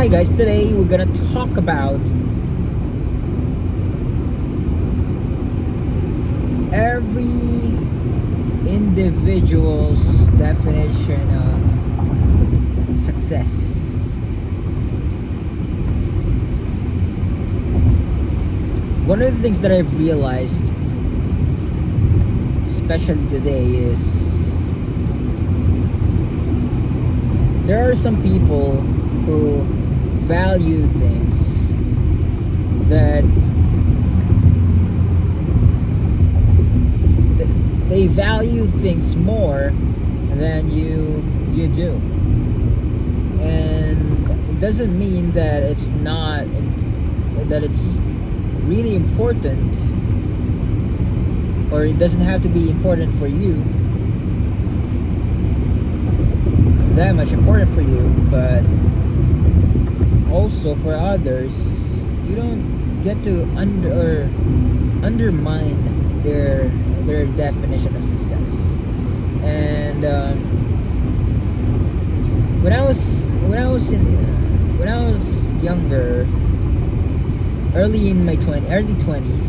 Hi guys, today we're gonna talk about every individual's definition of success. One of the things that I've realized, especially today, is there are some people who value things that they value things more than you do, and it doesn't mean that it's not that it's really important, or it doesn't have to be important for you, that much important for you, but also for others. You don't get to undermine their definition of success. And when I was younger, early 20s,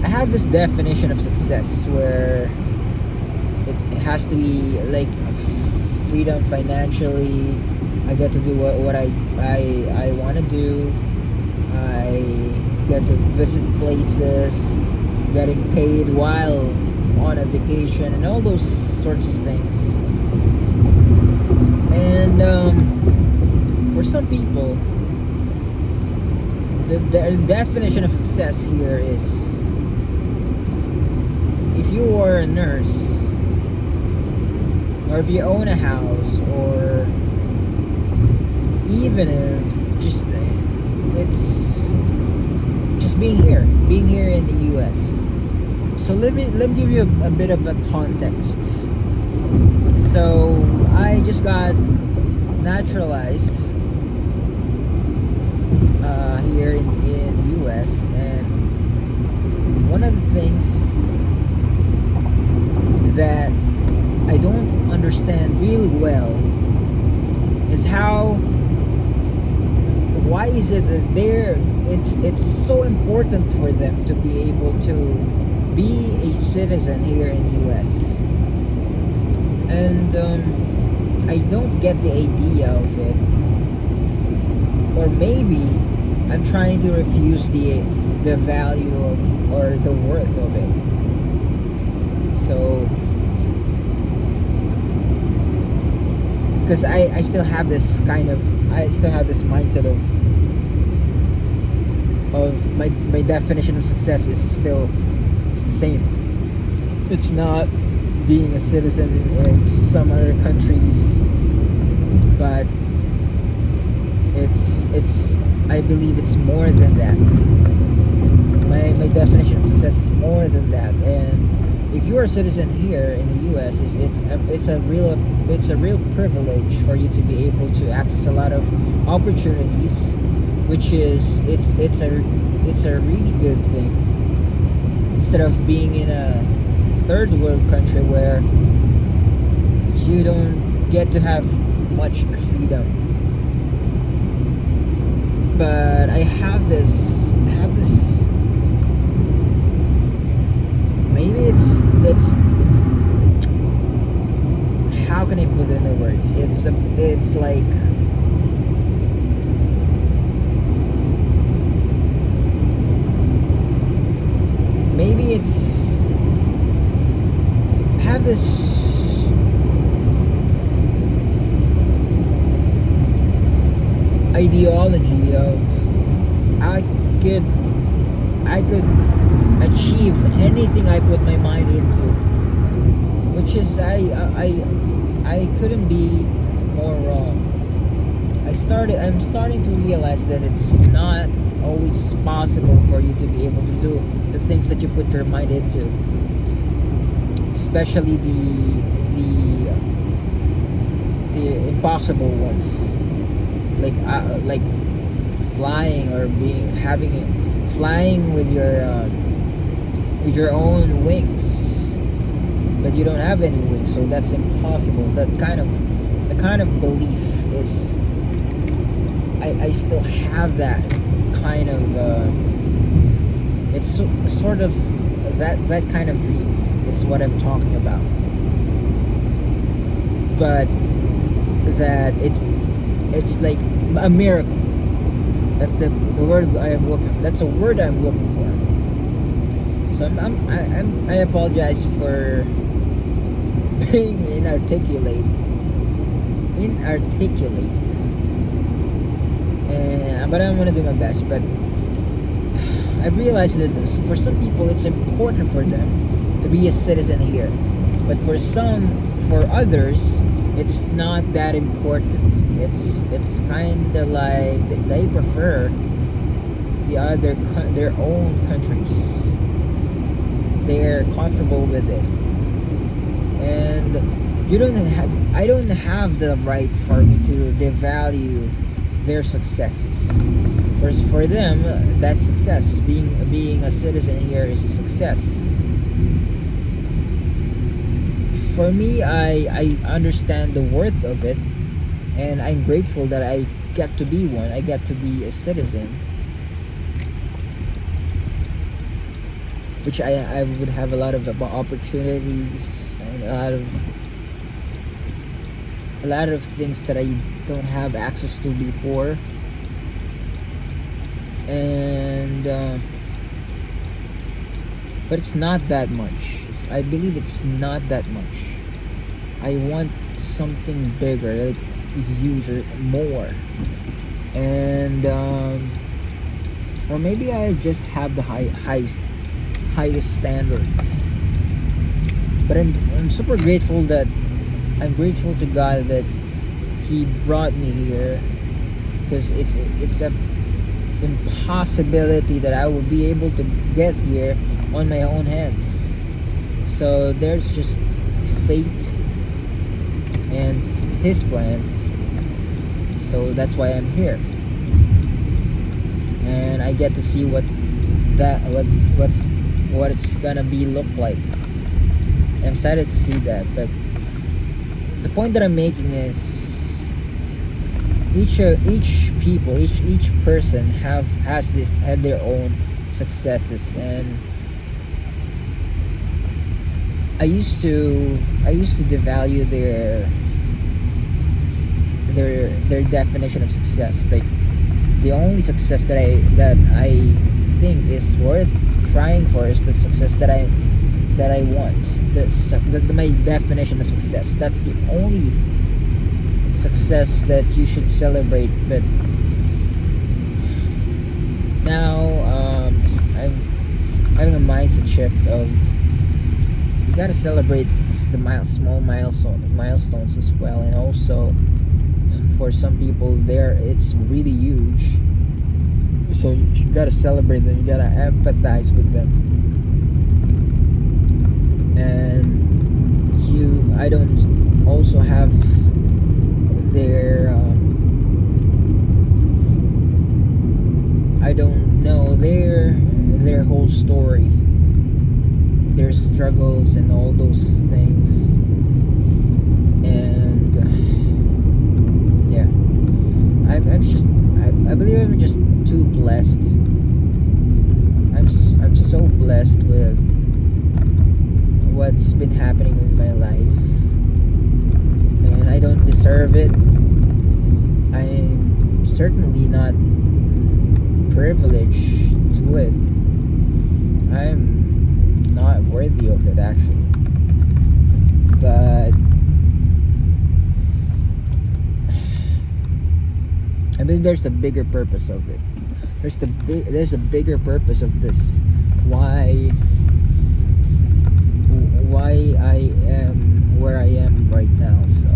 I had this definition of success where it has to be like freedom financially. I get to do what I want to do. I get to visit places, getting paid while on a vacation, and all those sorts of things. And for some people, the definition of success here is if you are a nurse, or if you own a house, or even if it's just being here in the US. So let me give you a bit of a context. So I just got naturalized here in the US, and one of the things that I don't understand really well is why is it that it's so important for them to be able to be a citizen here in the US. And I don't get the idea of it, or maybe I'm trying to refuse the value of, or the worth of it. So because I still have this mindset of my definition of success is the same. It's not being a citizen in some other countries, but it's I believe it's more than that. My definition of success is more than that. And if you're a citizen here in the US, it's a real privilege for you to be able to access a lot of opportunities, which is it's a really good thing, instead of being in a third world country where you don't get to have much freedom. But I have this maybe it's how can I put it into words? It's like maybe it's have this ideology of I could achieve anything I put my mind into, which is I couldn't be more wrong. I'm starting to realize that it's not always possible for you to be able to do the things that you put your mind into, especially the impossible ones, like flying, or flying with your own wings. but you don't have any wings, so that's impossible. The kind of belief is, I still have that kind of it's sort of that kind of dream is what I'm talking about. But that it's like a miracle. That's the word I am looking. That's a word I'm looking for. So I apologize for being inarticulate, and but I'm gonna do my best. But I've realized that for some people it's important for them to be a citizen here, but for others, it's not that important. It's kind of like they prefer their own countries. They're comfortable with it, and I don't have the right for me to devalue their successes. For them, that's success. Being a citizen here is a success. For me, I understand the worth of it, and I'm grateful that I get to be one. I get to be a citizen, which I would have a lot of opportunities and a lot of things that I don't have access to before. And but it's not that much. I believe it's not that much. I want something bigger, like huger, more. And or maybe I just have the highest standards. But I'm super grateful that I'm grateful to God that He brought me here, because it's a impossibility that I will be able to get here on my own hands. So there's just fate and His plans. So that's why I'm here, and I get to see what it's gonna be look like. I'm excited to see that. But the point that I'm making is each person had their own successes, and I used to devalue their definition of success. Like, the only success that I think is worth trying for is the success that I want. My definition of success. That's the only success that you should celebrate. But now I'm having a mindset shift of, you gotta celebrate the small milestones as well. And also, for some people there, it's really huge, so you gotta celebrate them. You gotta empathize with them. And I don't also have their I don't know their whole story, their struggles and all those things. And yeah, I believe I'm just too blessed. I'm so blessed with what's been happening in my life, and I don't deserve it. I'm certainly not privileged to it. I'm not worthy of it, actually. But I mean, there's a bigger purpose of it. There's a bigger purpose of this. Why I am where I am right now. So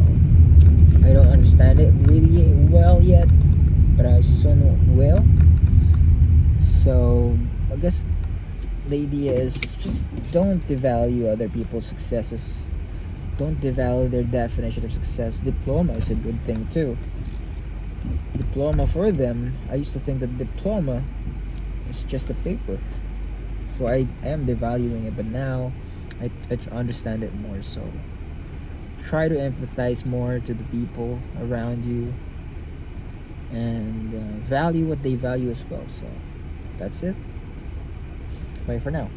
I don't understand it really well yet, but I soon will. So I guess the idea is, just don't devalue other people's successes. Don't devalue their definition of success. Diploma is a good thing too. Diploma for them, I used to think that diploma is just a paper, so I am devaluing it. But now I understand it more. So try to empathize more to the people around you, and value what they value as well. So that's it. Bye for now.